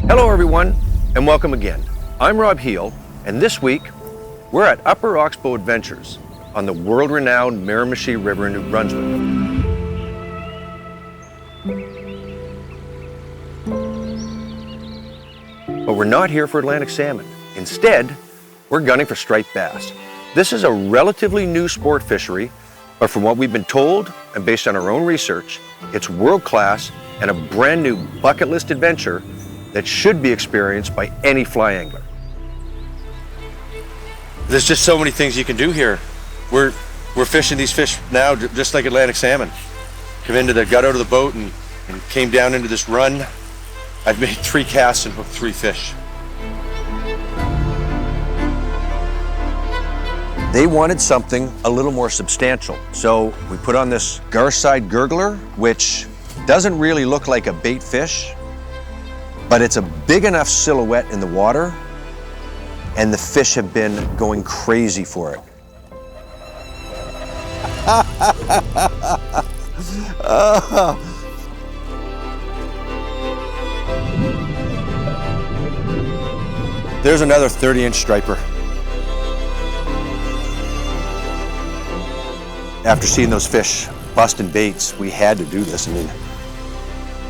Hello everyone, and welcome again. I'm Rob Heel, and this week, we're at Upper Oxbow Adventures on the world-renowned Miramichi River in New Brunswick. But we're not here for Atlantic salmon. Instead, we're gunning for striped bass. This is a relatively new sport fishery, but from what we've been told and based on our own research, it's world-class and a brand new bucket list adventure that should be experienced by any fly angler. There's just so many things you can do here. We're fishing these fish now just like Atlantic salmon. Come into the gut out of the boat and came down into this run. I've made 3 casts and hooked 3 fish. They wanted something a little more substantial, so we put on this Garside gurgler, which doesn't really look like a bait fish, but it's a big enough silhouette in the water, and the fish have been going crazy for it. There's another 30-inch striper. After seeing those fish busting baits, we had to do this.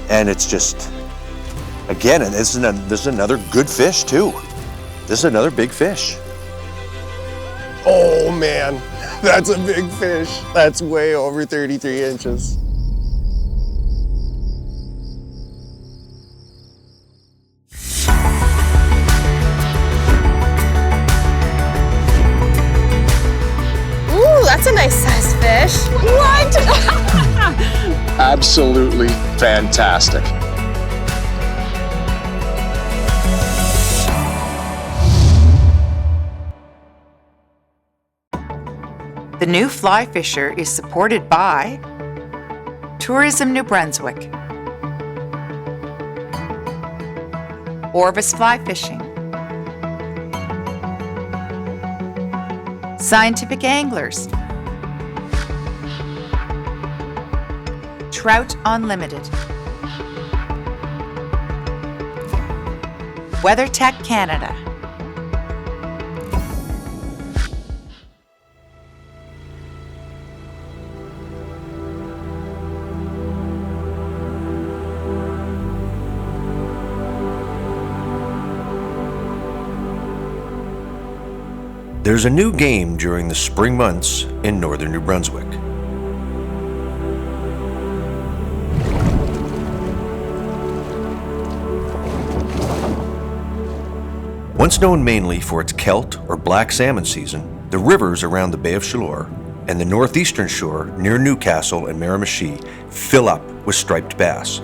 And it's just, again, and this is another good fish too. This is another big fish. Oh man, that's a big fish. That's way over 33 inches. Ooh, that's a nice sized fish. What? Absolutely fantastic. The new fly fisher is supported by Tourism New Brunswick, Orvis Fly Fishing, Scientific Anglers, Trout Unlimited, WeatherTech Canada. There's a new game during the spring months in northern New Brunswick. Once known mainly for its Celt or black salmon season, the rivers around the Bay of Chaleur and the northeastern shore near Newcastle and Miramichi fill up with striped bass.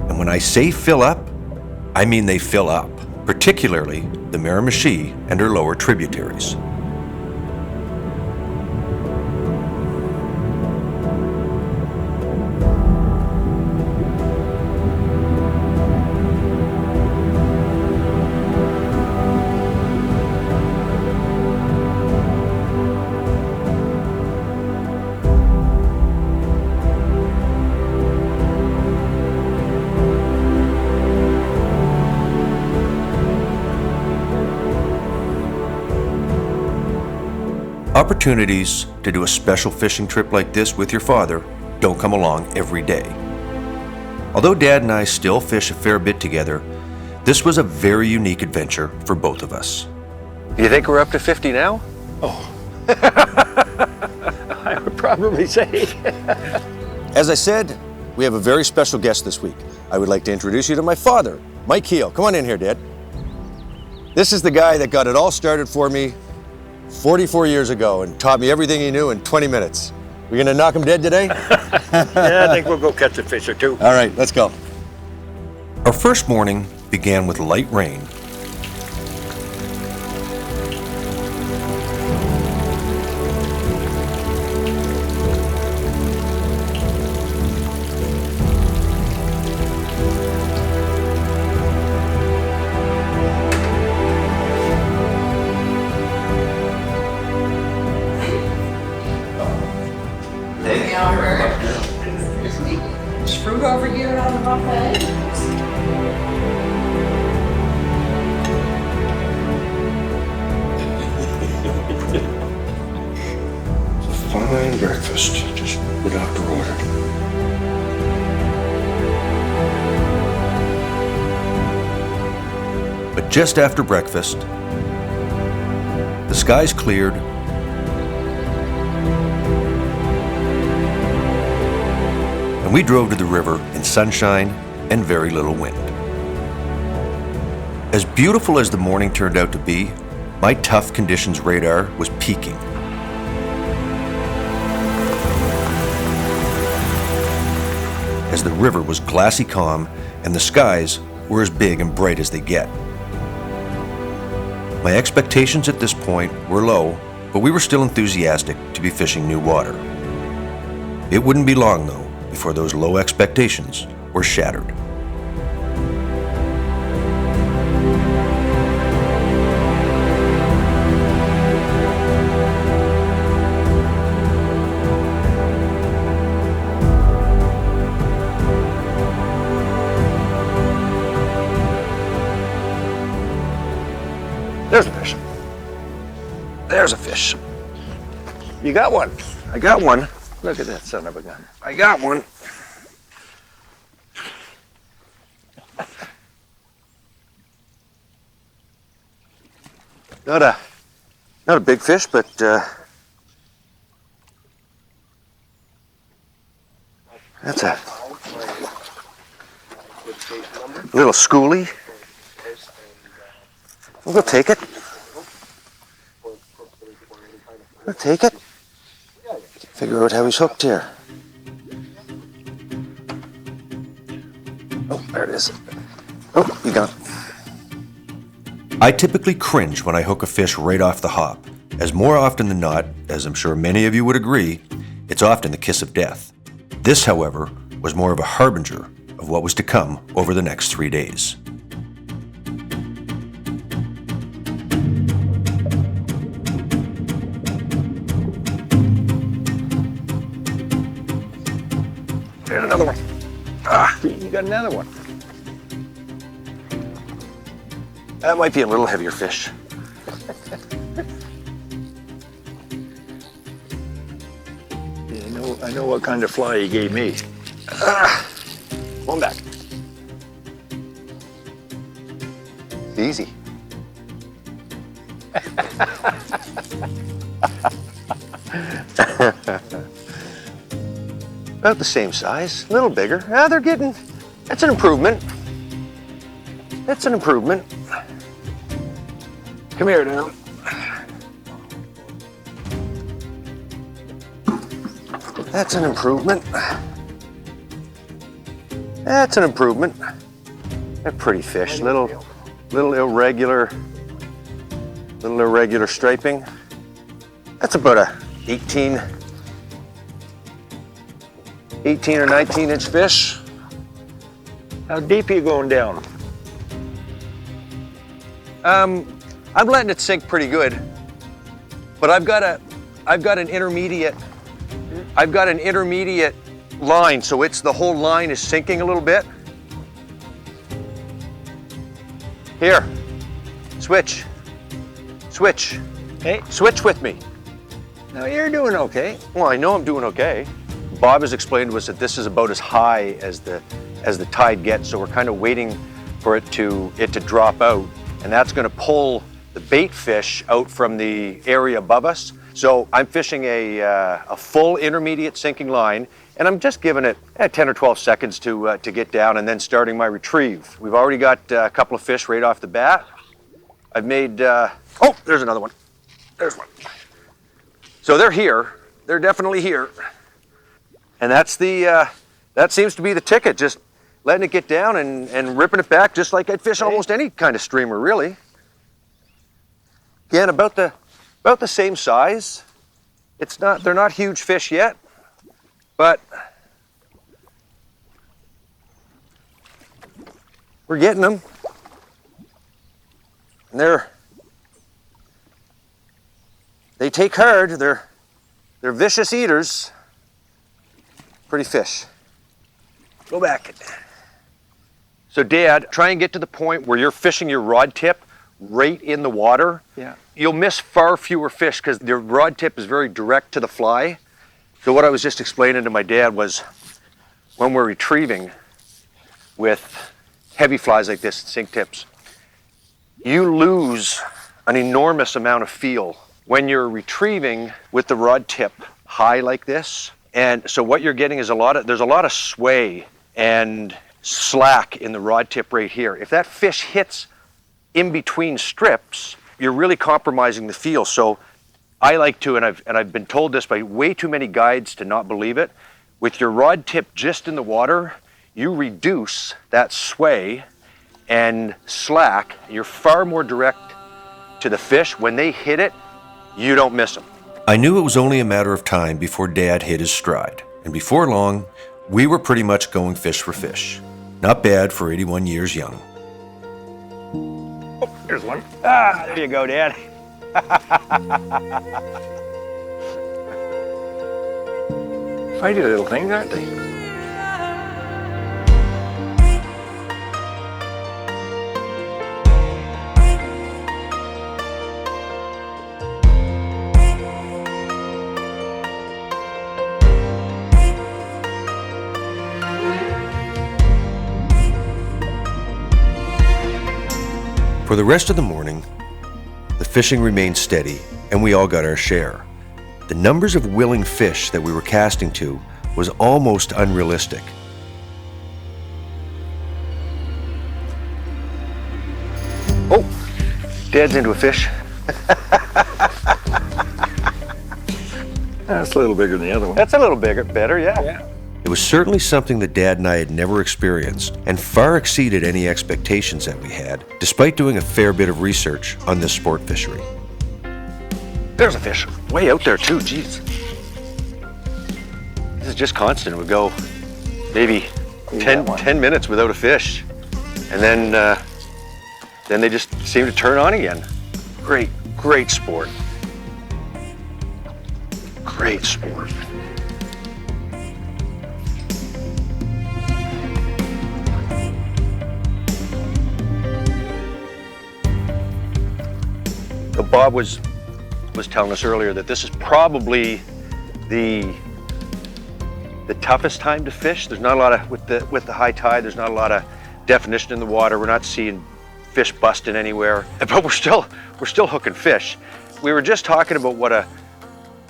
And when I say fill up, I mean they fill up, particularly the Miramichi and her lower tributaries. Opportunities to do a special fishing trip like this with your father don't come along every day. Although Dad and I still fish a fair bit together, this was a very unique adventure for both of us. Do you think we're up to 50 now? Oh. I would probably say. As I said, we have a very special guest this week. I would like to introduce you to my father, Mike Heel. Come on in here, Dad. This is the guy that got it all started for me 44 years ago and taught me everything he knew in 20 minutes. We gonna knock him dead today? Yeah, I think we'll go catch a fish or 2. All right, let's go. Our first morning began with light rain. There's fruit over here on the buffet. just after breakfast, the skies cleared, and we drove to the river in sunshine and very little wind. As beautiful as the morning turned out to be, my tough conditions radar was peaking. As the river was glassy calm and the skies were as big and bright as they get. My expectations at this point were low, but we were still enthusiastic to be fishing new water. It wouldn't be long, though, before those low expectations were shattered. There's a fish. There's a fish. You got one. I got one. Look at that son of a gun. I got one. Not a big fish, but that's a little schoolie. We'll take it. We'll take it. Figure out how he's hooked here. Oh, there it is. Oh, you got it. I typically cringe when I hook a fish right off the hop, as more often than not, as I'm sure many of you would agree, it's often the kiss of death. This, however, was more of a harbinger of what was to come over the next 3 days. There's another one. Ah, you got another one. That might be a little heavier fish. Yeah, I know what kind of fly you gave me. One back. Easy. About the same size, a little bigger. They're getting, that's an improvement. That's an improvement. Come here now. That's an improvement. That's an improvement. They're pretty fish. Little irregular striping. That's about a 18 or 19 inch fish. How deep are you going down? I'm letting it sink pretty good, but I've got an intermediate line, so the whole line is sinking a little bit. Here, switch. Hey, Switch with me. no, you're doing okay. Well, I know I'm doing okay. Bob has explained to us that this is about as high as the tide gets, so we're kind of waiting for it to drop out, and that's going to pull the bait fish out from the area above us. So I'm fishing a full intermediate sinking line, and I'm just giving it 10 or 12 seconds to get down, and then starting my retrieve. We've already got a couple of fish right off the bat. I've made, oh, there's another one. There's one. So they're here. They're definitely here. And that seems to be the ticket, just letting it get down and ripping it back just like I'd fish almost any kind of streamer, really. Again, about the same size. They're not huge fish yet, but we're getting them. And they take hard. They're vicious eaters. Pretty fish. Go back. So Dad, try and get to the point where you're fishing your rod tip right in the water. Yeah. You'll miss far fewer fish because your rod tip is very direct to the fly. So what I was just explaining to my dad was when we're retrieving with heavy flies like this, sink tips, you lose an enormous amount of feel when you're retrieving with the rod tip high like this. And so what you're getting is there's a lot of sway and slack in the rod tip right here. If that fish hits in between strips, you're really compromising the feel. So I like to, and I've been told this by way too many guides to not believe it, with your rod tip just in the water, you reduce that sway and slack. You're far more direct to the fish. When they hit it, you don't miss them. I knew it was only a matter of time before Dad hit his stride. And before long, we were pretty much going fish for fish. Not bad for 81 years young. Oh, there's one. Ah, there you go, Dad. Fighty little things, aren't they? For the rest of the morning, the fishing remained steady, and we all got our share. The numbers of willing fish that we were casting to was almost unrealistic. Oh, Dad's into a fish. That's a little bigger than the other one. That's a little better, yeah. Yeah. It was certainly something that Dad and I had never experienced and far exceeded any expectations that we had, despite doing a fair bit of research on this sport fishery. There's a fish way out there too, jeez. This is just constant. It would go maybe 10 minutes without a fish. And then they just seem to turn on again. Great sport. Great sport. Bob was telling us earlier that this is probably the toughest time to fish. There's not a lot of with the high tide. There's not a lot of definition in the water. We're not seeing fish busting anywhere, but we're still hooking fish. We were just talking about what a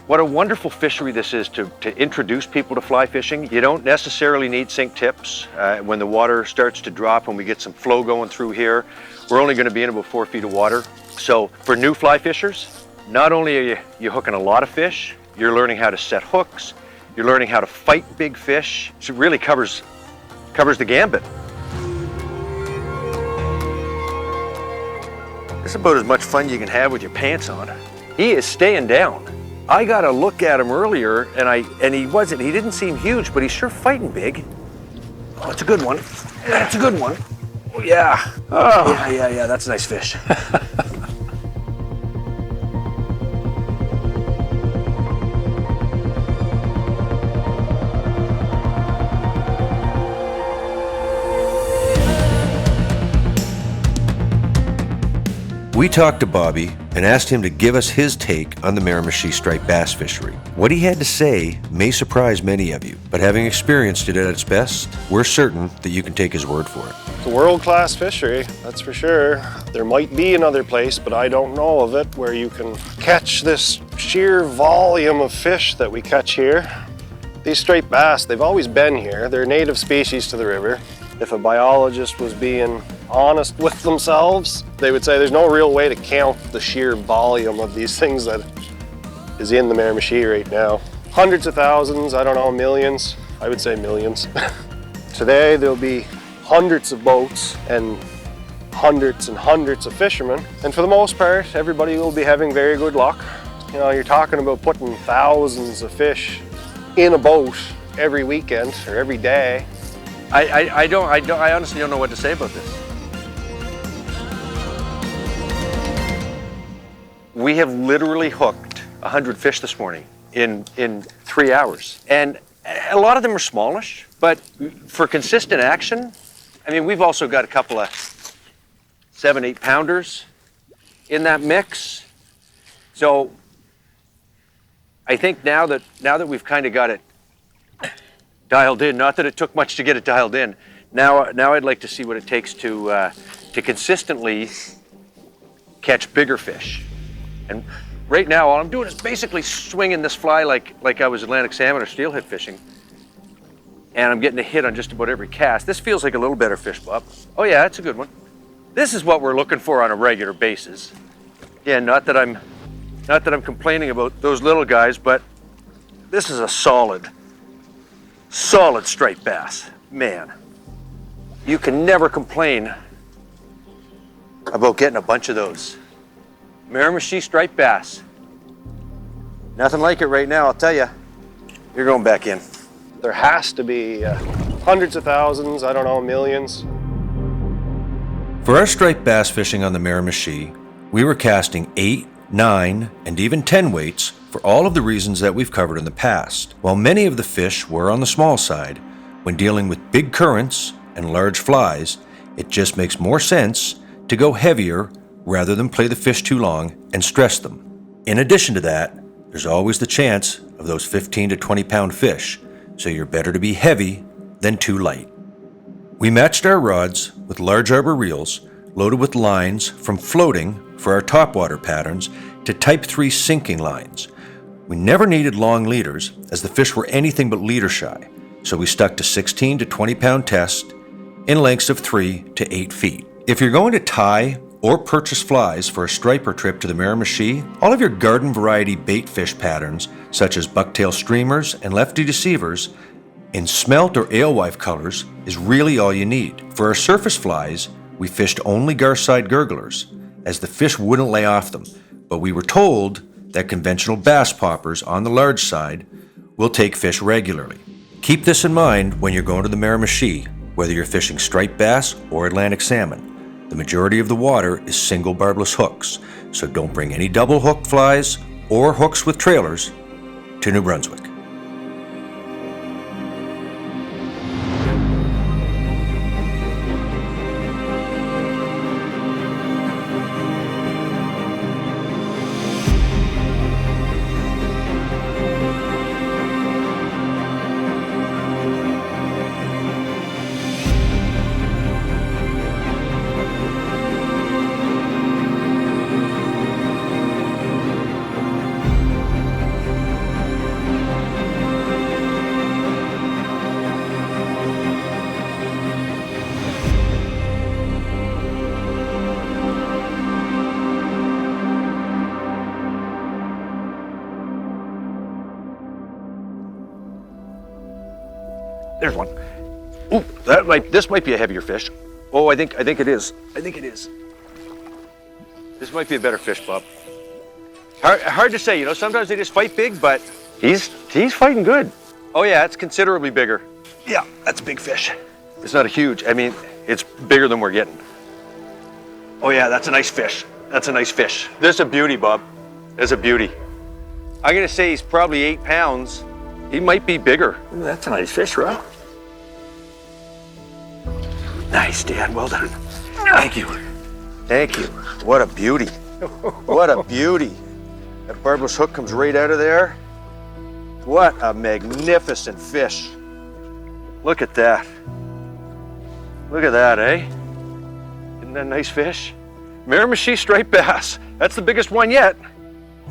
wonderful fishery this is to introduce people to fly fishing. You don't necessarily need sink tips. When the water starts to drop and we get some flow going through here, we're only going to be in about 4 feet of water. So for new fly fishers, not only are you hooking a lot of fish, you're learning how to set hooks, you're learning how to fight big fish. So it really covers the gambit. This is about as much fun you can have with your pants on. He is staying down. I got a look at him earlier and he didn't seem huge, but he's sure fighting big. Oh, it's a good one. That's a good one. Oh, yeah. Oh. Yeah, that's a nice fish. We talked to Bobby and asked him to give us his take on the Miramichi striped bass fishery. What he had to say may surprise many of you, but having experienced it at its best, we're certain that you can take his word for it. It's a world-class fishery, that's for sure. There might be another place, but I don't know of it, where you can catch this sheer volume of fish that we catch here. These striped bass, they've always been here. They're native species to the river. If a biologist was being honest with themselves, they would say there's no real way to count the sheer volume of these things that is in the Miramichi right now. Hundreds of thousands, I don't know, millions. I would say millions. Today there'll be hundreds of boats and hundreds of fishermen. And for the most part, everybody will be having very good luck. You know, you're talking about putting thousands of fish in a boat every weekend or every day. I honestly don't know what to say about this. We have literally hooked 100 fish this morning in 3 hours. And a lot of them are smallish, but for consistent action, I mean, we've also got a couple of 7-8 pounders in that mix. So I think now that we've kind of got it dialed in, not that it took much to get it dialed in, now I'd like to see what it takes to consistently catch bigger fish. And right now, all I'm doing is basically swinging this fly like I was Atlantic salmon or steelhead fishing. And I'm getting a hit on just about every cast. This feels like a little better fish, Bob. Oh yeah, that's a good one. This is what we're looking for on a regular basis. Yeah, not that I'm complaining about those little guys, but this is a solid striped bass. Man, you can never complain about getting a bunch of those. Miramichi striped bass. Nothing like it right now, I'll tell you. You're going back in. There has to be hundreds of thousands, I don't know, millions. For our striped bass fishing on the Miramichi, we were casting 8, 9, and even 10 weights for all of the reasons that we've covered in the past. While many of the fish were on the small side, when dealing with big currents and large flies, it just makes more sense to go heavier rather than play the fish too long and stress them. In addition to that, there's always the chance of those 15 to 20 pound fish, so you're better to be heavy than too light. We matched our rods with large arbor reels loaded with lines from floating for our topwater patterns to type 3 sinking lines. We never needed long leaders as the fish were anything but leader shy, so we stuck to 16 to 20 pound test in lengths of 3 to 8 feet. If you're going to tie or purchase flies for a striper trip to the Miramichi, all of your garden variety bait fish patterns, such as bucktail streamers and lefty deceivers, in smelt or alewife colors is really all you need. For our surface flies, we fished only garside gurglers, as the fish wouldn't lay off them, but we were told that conventional bass poppers on the large side will take fish regularly. Keep this in mind when you're going to the Miramichi, whether you're fishing striped bass or Atlantic salmon. The majority of the water is single barbless hooks, so don't bring any double hook flies or hooks with trailers to New Brunswick. There's one. Ooh, this might be a heavier fish. Oh, I think it is. I think it is. This might be a better fish, Bob. Hard to say, you know, sometimes they just fight big, but he's fighting good. Oh yeah, it's considerably bigger. Yeah, that's a big fish. It's not a huge, I mean, it's bigger than we're getting. Oh yeah, that's a nice fish. That's a nice fish. This is a beauty, Bob. It's a beauty. I'm gonna say he's probably 8 pounds. He might be bigger. Ooh, that's a nice fish, Rob. Nice, Dan. Well done. Thank you. Thank you. What a beauty. What a beauty. That barbless hook comes right out of there. What a magnificent fish. Look at that. Look at that, eh? Isn't that a nice fish? Miramichi striped bass. That's the biggest one yet.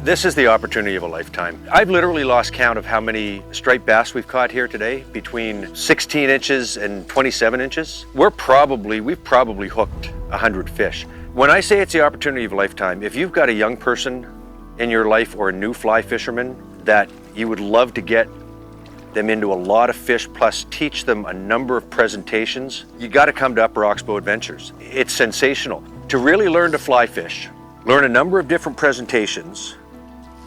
This is the opportunity of a lifetime. I've literally lost count of how many striped bass we've caught here today, between 16 inches and 27 inches. We've probably hooked 100 fish. When I say it's the opportunity of a lifetime, if you've got a young person in your life or a new fly fisherman that you would love to get them into a lot of fish, plus teach them a number of presentations, you got to come to Upper Oxbow Adventures. It's sensational. To really learn to fly fish, learn a number of different presentations,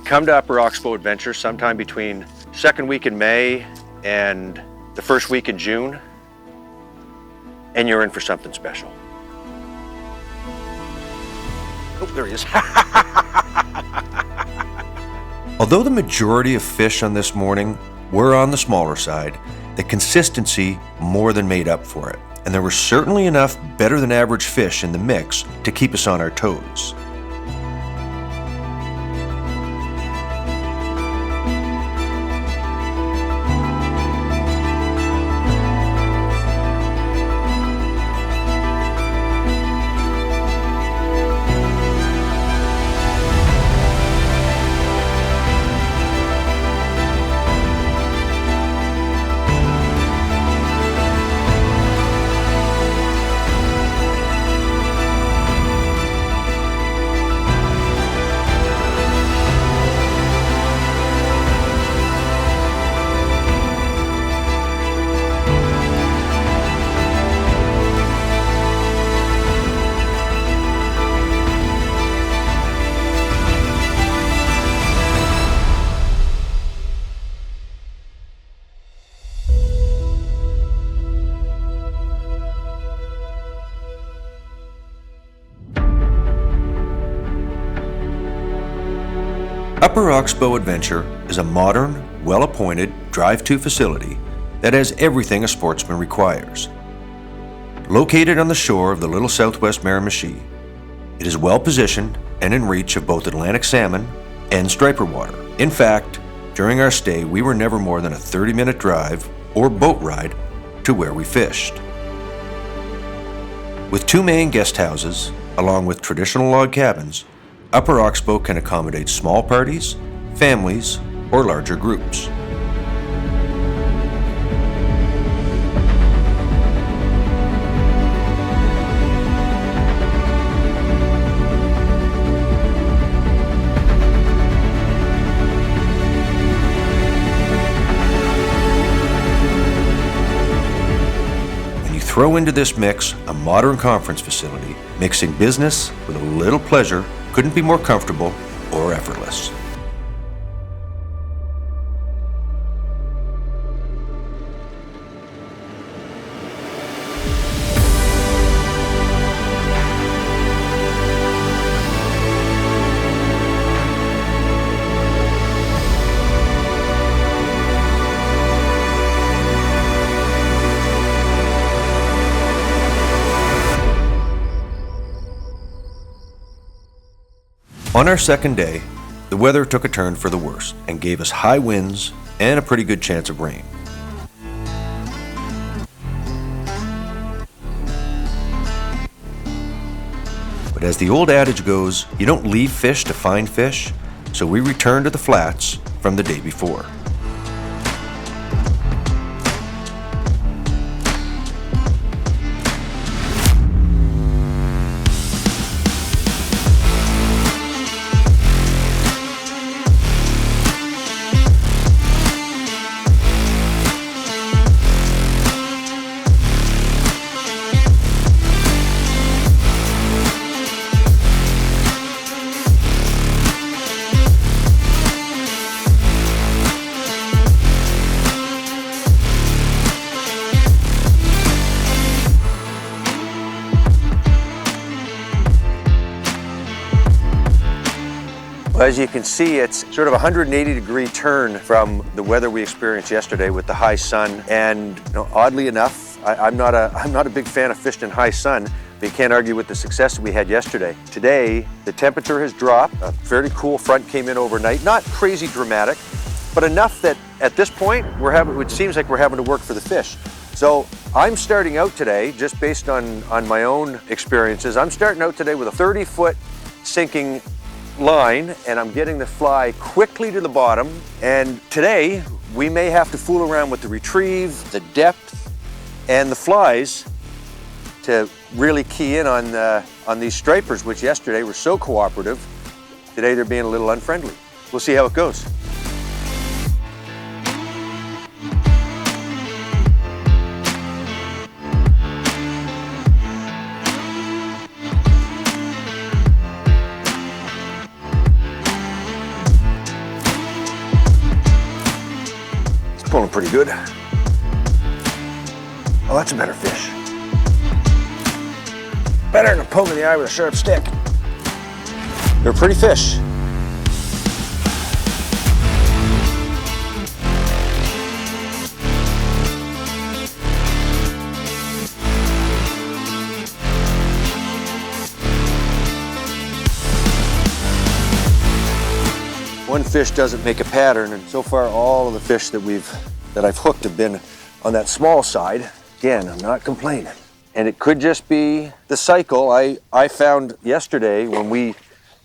come to Upper Oxbow Adventures sometime between second week in May and the first week in June, and you're in for something special. Oh, there he is. Although the majority of fish on this morning were on the smaller side, the consistency more than made up for it, and there were certainly enough better than average fish in the mix to keep us on our toes. Upper Oxbow Adventure is a modern, well-appointed drive-to facility that has everything a sportsman requires. Located on the shore of the little southwest Miramichi, it is well-positioned and in reach of both Atlantic salmon and striper water. In fact, during our stay, we were never more than a 30-minute drive or boat ride to where we fished. With 2 main guest houses, along with traditional log cabins, Upper Oxbow can accommodate small parties, families, or larger groups. Throw into this mix a modern conference facility, mixing business with a little pleasure couldn't be more comfortable or effortless. On our second day, the weather took a turn for the worse and gave us high winds and a pretty good chance of rain. But as the old adage goes, you don't leave fish to find fish, so we returned to the flats from the day before. As you can see, it's sort of a 180-degree turn from the weather we experienced yesterday with the high sun. And oddly enough, I'm not a big fan of fishing in high sun, but you can't argue with the success we had yesterday. Today, the temperature has dropped. A fairly cool front came in overnight. Not crazy dramatic, but enough that at this point, it seems like we're having to work for the fish. So I'm starting out today, just based on my own experiences, I'm starting out today with a 30-foot sinking line, and I'm getting the fly quickly to the bottom. And today we may have to fool around with the retrieve, the depth, and the flies to really key in on these stripers, which yesterday were so cooperative. Today they're being a little unfriendly. We'll see how it goes. Pulling pretty good. Oh, that's a better fish. Better than a poke in the eye with a sharp stick. They're a pretty fish. One fish doesn't make a pattern, and so far all of the fish that I've hooked have been on that small side. Again, I'm not complaining. And it could just be the cycle. I found yesterday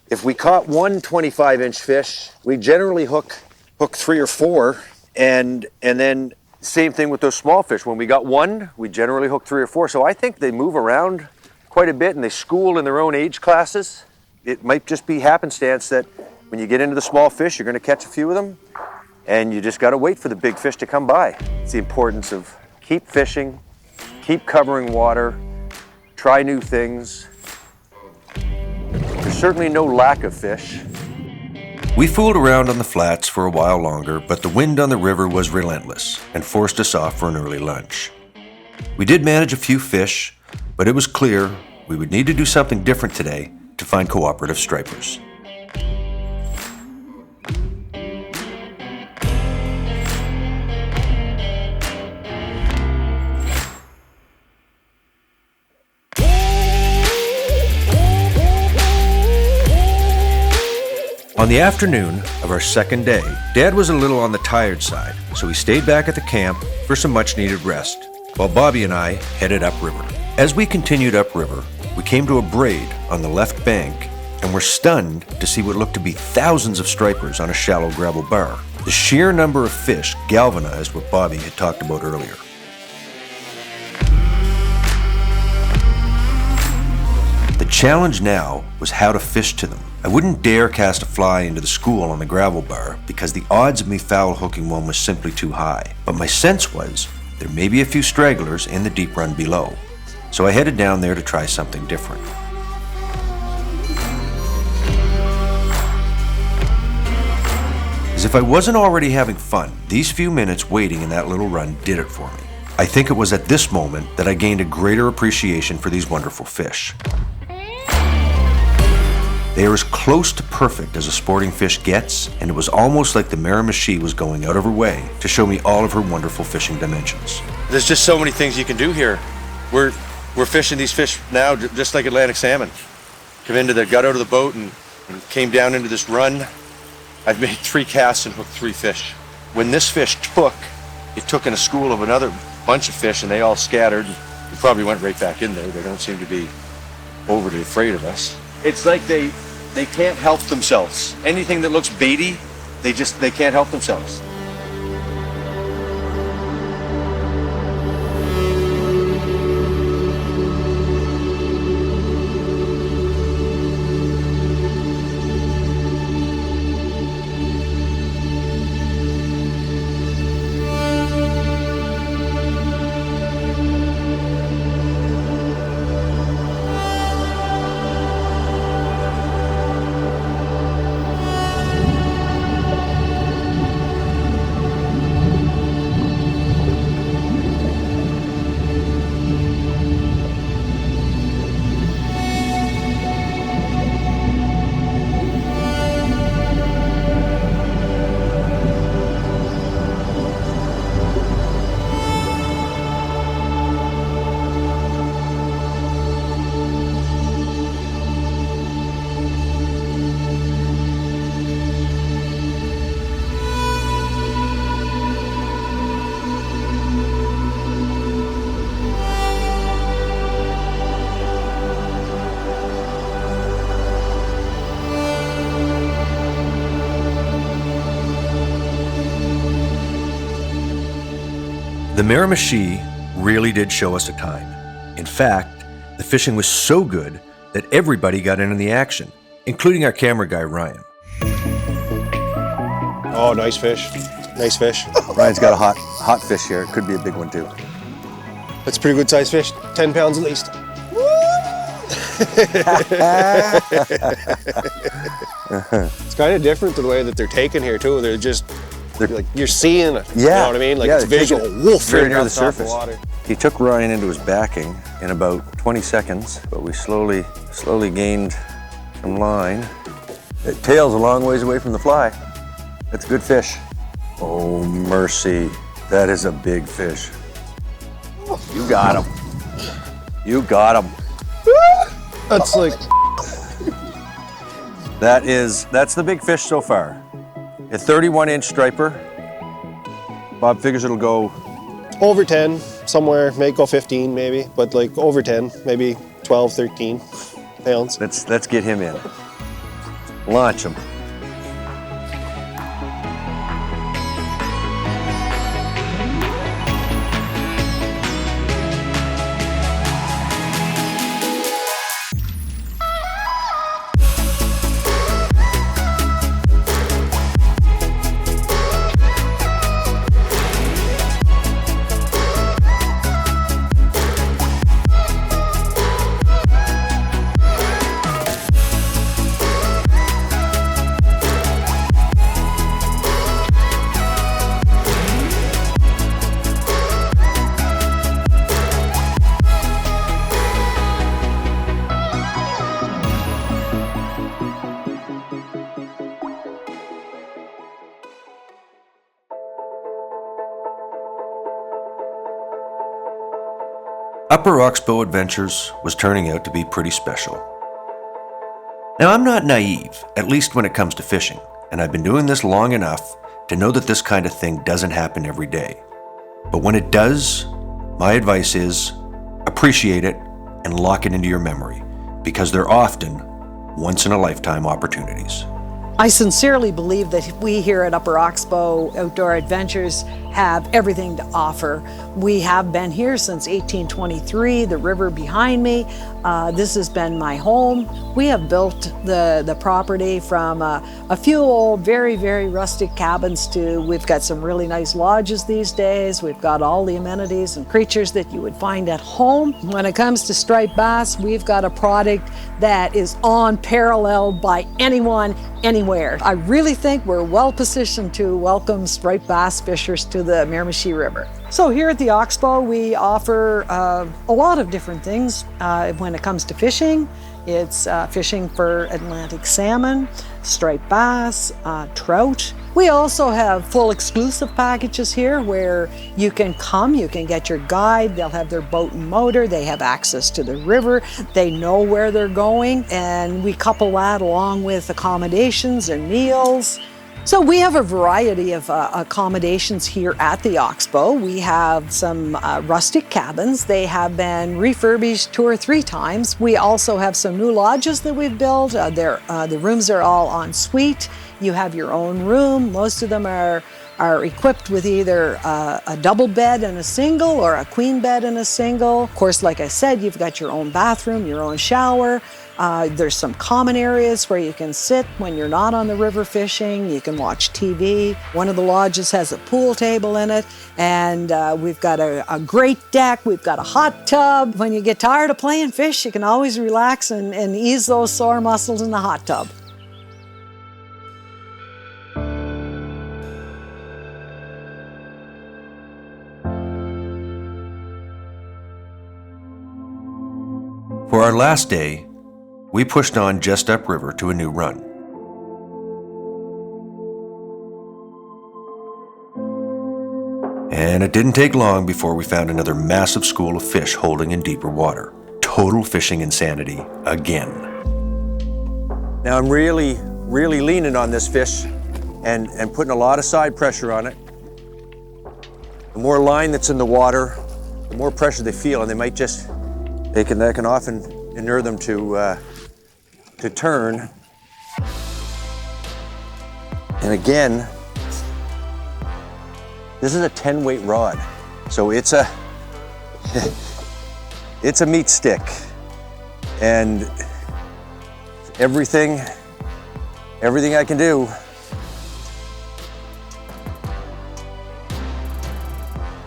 if we caught one 25-inch fish, we generally hook 3 or 4, and then same thing with those small fish. When we got one, we generally hook 3 or 4. So I think they move around quite a bit and they school in their own age classes. It might just be happenstance that when you get into the small fish, you're going to catch a few of them, and you just got to wait for the big fish to come by. It's the importance of keep fishing, keep covering water, try new things. There's certainly no lack of fish. We fooled around on the flats for a while longer, but the wind on the river was relentless and forced us off for an early lunch. We did manage a few fish, but it was clear we would need to do something different today to find cooperative stripers. On the afternoon of our second day, Dad was a little on the tired side, so he stayed back at the camp for some much-needed rest, while Bobby and I headed upriver. As we continued upriver, we came to a braid on the left bank and were stunned to see what looked to be thousands of stripers on a shallow gravel bar. The sheer number of fish galvanized what Bobby had talked about earlier. The challenge now was how to fish to them. I wouldn't dare cast a fly into the school on the gravel bar because the odds of me foul hooking one was simply too high. But my sense was there may be a few stragglers in the deep run below. So I headed down there to try something different. As if I wasn't already having fun, these few minutes waiting in that little run did it for me. I think it was at this moment that I gained a greater appreciation for these wonderful fish. They are as close to perfect as a sporting fish gets, and it was almost like the Miramichi was going out of her way to show me all of her wonderful fishing dimensions. There's just so many things you can do here. We're fishing these fish now just like Atlantic salmon. Got out of the boat and came down into this run. I've made 3 casts and hooked 3 fish. When this fish took, it took in a school of another bunch of fish and they all scattered. We probably went right back in there. They don't seem to be overly afraid of us. It's like they can't help themselves. Anything that looks baity, they can't help themselves. The Miramichi really did show us a time. In fact, the fishing was so good that everybody got in on the action, including our camera guy, Ryan. Oh, nice fish. Nice fish. Ryan's got a hot fish here. It could be a big one too. That's a pretty good sized fish. 10 pounds at least. It's kind of different to the way that they're taken here too. They're like, you're seeing it. Yeah. You know what I mean? Like, yeah, it's visual. Wolf, very near the top of surface. water. He took Ryan into his backing in about 20 seconds, but we slowly gained some line. The tail's a long ways away from the fly. That's a good fish. Oh, mercy. That is a big fish. You got him. You got him. That's like, That's the big fish so far. A 31-inch striper. Bob figures it'll go over 10 somewhere, may go 15 maybe, but like over 10, maybe 12, 13 pounds. Let's get him in. Launch him. Upper Oxbow Adventures was turning out to be pretty special. Now, I'm not naive, at least when it comes to fishing, and I've been doing this long enough to know that this kind of thing doesn't happen every day. But when it does, my advice is appreciate it and lock it into your memory, because they're often once-in-a-lifetime opportunities. I sincerely believe that we here at Upper Oxbow Outdoor Adventures have everything to offer. We have been here since 1823, the river behind me. This has been my home. We have built the property from a few old, very, very rustic cabins to we've got some really nice lodges these days. We've got all the amenities and creatures that you would find at home. When it comes to striped bass, we've got a product that is unparalleled by anyone, anywhere. I really think we're well positioned to welcome striped bass fishers to the Miramichi River. So here at the Oxbow, we offer a lot of different things when it comes to fishing. It's fishing for Atlantic salmon, striped bass, trout. We also have full exclusive packages here where you can come, you can get your guide, they'll have their boat and motor, they have access to the river, they know where they're going, and we couple that along with accommodations and meals. So we have a variety of accommodations here at the Oxbow. We have some rustic cabins. They have been refurbished 2 or 3 times. We also have some new lodges that we've built. The rooms are all en suite. You have your own room. Most of them are equipped with either a double bed and a single or a queen bed and a single. Of course, like I said, you've got your own bathroom, your own shower. There's some common areas where you can sit when you're not on the river fishing. You can watch TV. One of the lodges has a pool table in it, and we've got a great deck. We've got a hot tub. When you get tired of playing fish, you can always relax and ease those sore muscles in the hot tub. For our last day, we pushed on just upriver to a new run. And it didn't take long before we found another massive school of fish holding in deeper water. Total fishing insanity again. Now I'm really leaning on this fish and putting a lot of side pressure on it. The more line that's in the water, the more pressure they feel, and they might just, that can often inure them to turn. And again, this is a 10-weight rod, so it's a meat stick, and everything I can do.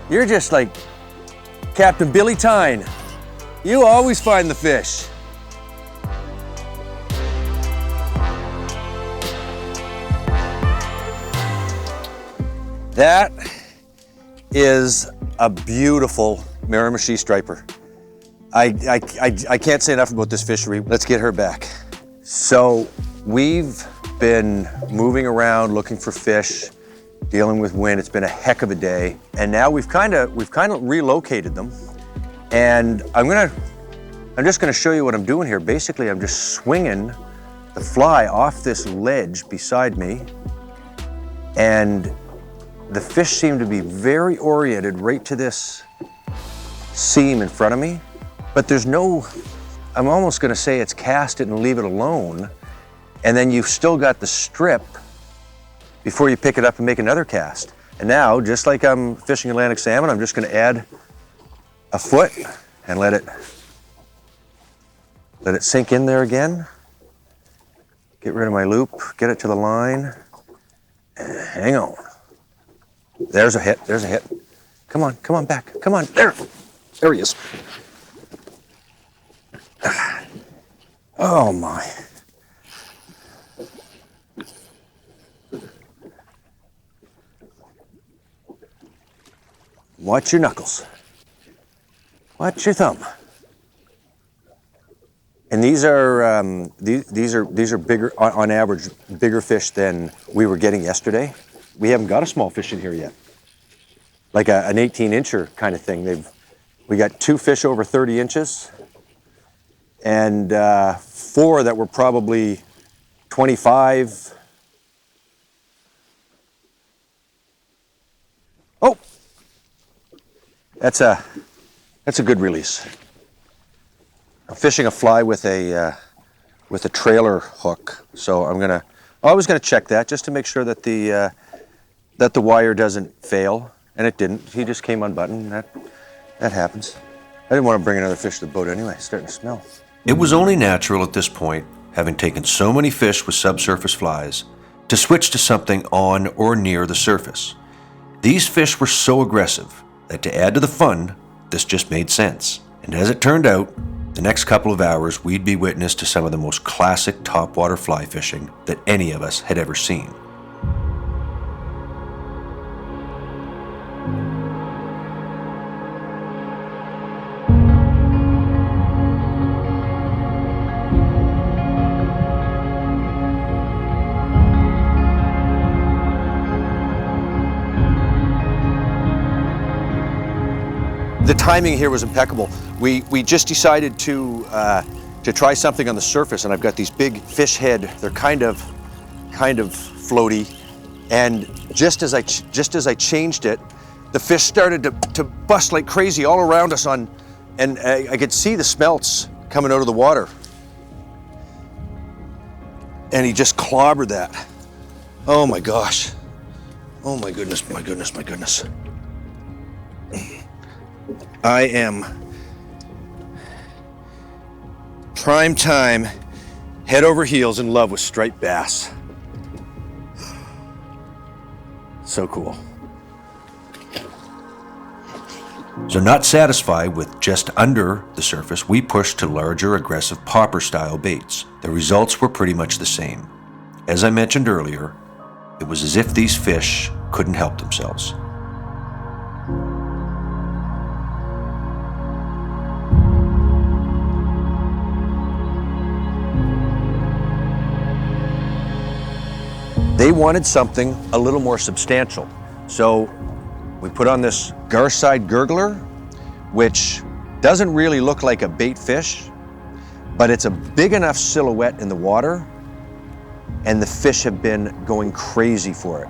You're just like Captain Billy Tyne. You always find the fish. That is a beautiful Miramichi striper. I can't say enough about this fishery. Let's get her back. So we've been moving around looking for fish, dealing with wind. It's been a heck of a day, and now we've kind of relocated them. And I'm just gonna show you what I'm doing here. Basically, I'm just swinging the fly off this ledge beside me, and the fish seem to be very oriented right to this seam in front of me, but there's no, I'm almost gonna say it's cast it and leave it alone, and then you've still got the strip before you pick it up and make another cast. And now, just like I'm fishing Atlantic salmon, I'm just gonna add a foot and let it sink in there again. Get rid of my loop, get it to the line, and hang on. There's a hit, there's a hit. Come on back, come on, there he is. Oh my. Watch your knuckles. Watch your thumb. And these are bigger, on average, bigger fish than we were getting yesterday. We haven't got a small fish in here yet. Like an 18-incher kind of thing. We got 2 fish over 30 inches. and 4 that were probably 25. Oh, that's a good release. I'm fishing a fly with a trailer hook, so I'm always gonna check that just to make sure that the wire doesn't fail, and it didn't. He just came unbuttoned. That happens. I didn't want to bring another fish to the boat anyway. It's starting to smell. It was only natural at this point, having taken so many fish with subsurface flies, to switch to something on or near the surface. These fish were so aggressive that to add to the fun, this just made sense. And as it turned out, the next couple of hours we'd be witness to some of the most classic topwater fly fishing that any of us had ever seen. The timing here was impeccable. We just decided to try something on the surface, and I've got these big fish head. They're kind of floaty, and just as I changed it, the fish started to bust like crazy all around us and I could see the smelts coming out of the water, and he just clobbered that. Oh my gosh! Oh my goodness! My goodness! My goodness! I am prime time, head over heels in love with striped bass. So cool. So not satisfied with just under the surface, we pushed to larger, aggressive popper-style baits. The results were pretty much the same. As I mentioned earlier, it was as if these fish couldn't help themselves. They wanted something a little more substantial. So we put on this Garside gurgler, which doesn't really look like a bait fish, but it's a big enough silhouette in the water, and the fish have been going crazy for it.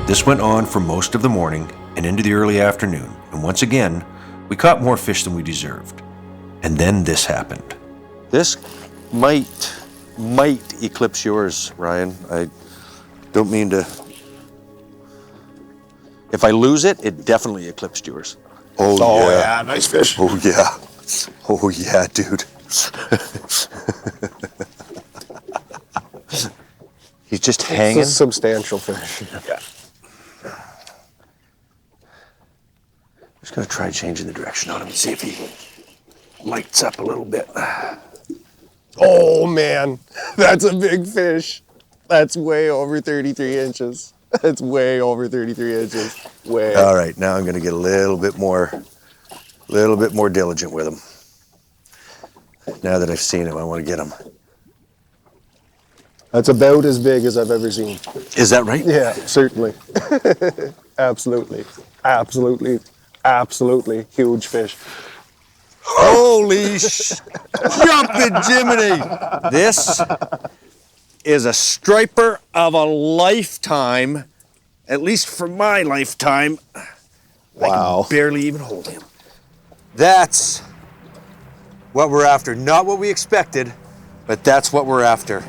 This went on for most of the morning and into the early afternoon, and once again, we caught more fish than we deserved. And then this happened. This might eclipse yours, Ryan. I don't mean to. If I lose it, it definitely eclipsed yours. Oh yeah, nice fish. Oh yeah. Oh yeah, dude. He's just hanging. It's a substantial fish. Yeah. Just gonna try changing the direction on him and see if he lights up a little bit. Oh man, that's a big fish. That's way over 33 inches. That's way over 33 inches. Way. All right, now I'm gonna get a little bit more diligent with him. Now that I've seen him, I want to get him. That's about as big as I've ever seen. Is that right? Yeah, certainly. Absolutely. Absolutely. Absolutely huge fish. Holy jumping Jiminy! This is a striper of a lifetime, at least for my lifetime. Wow. I can barely even hold him. That's what we're after. Not what we expected, but that's what we're after.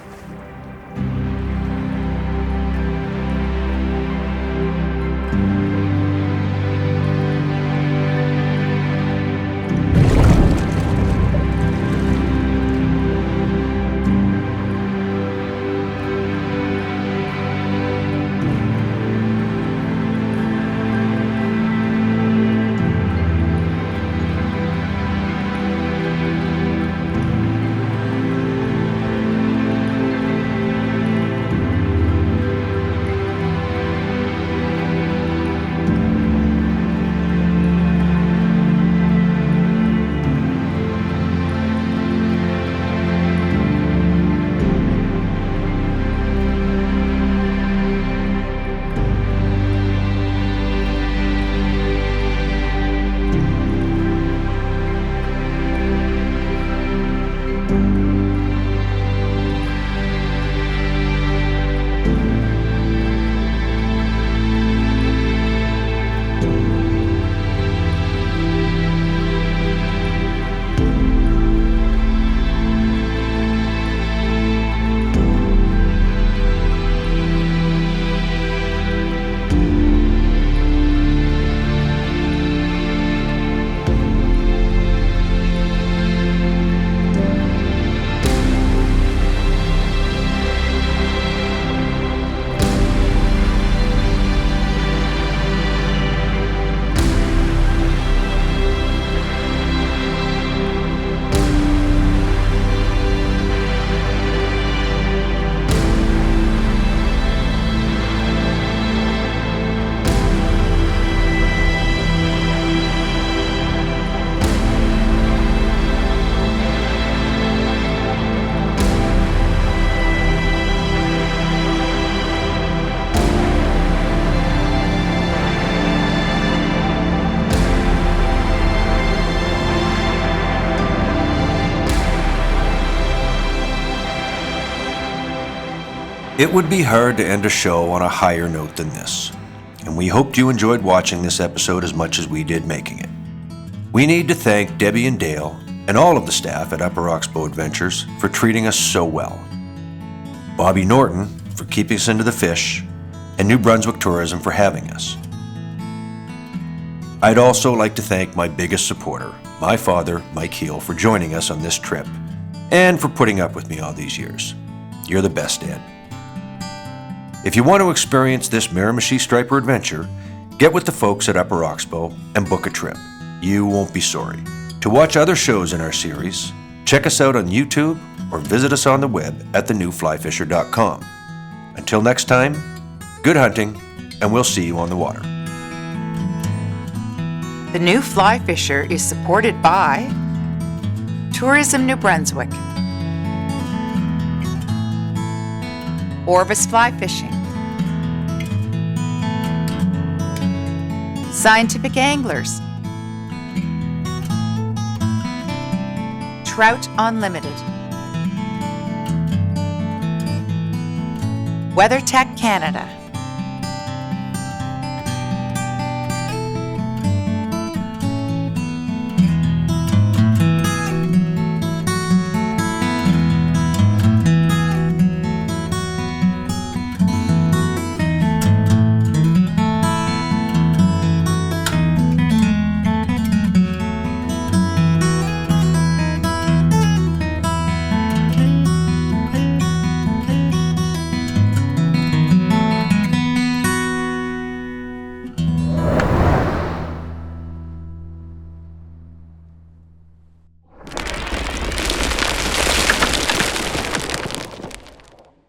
It would be hard to end a show on a higher note than this, and we hoped you enjoyed watching this episode as much as we did making it. We need to thank Debbie and Dale and all of the staff at Upper Oxbow Adventures for treating us so well. Bobby Norton for keeping us into the fish, and New Brunswick Tourism for having us. I'd also like to thank my biggest supporter, my father, Mike Heel, for joining us on this trip and for putting up with me all these years. You're the best, Dad. If you want to experience this Miramichi striper adventure, get with the folks at Upper Oxbow and book a trip. You won't be sorry. To watch other shows in our series, check us out on YouTube or visit us on the web at thenewflyfisher.com. Until next time, good hunting, and we'll see you on the water. The New Fly Fisher is supported by Tourism New Brunswick, Orvis Fly Fishing, Scientific Anglers, Trout Unlimited, WeatherTech Canada,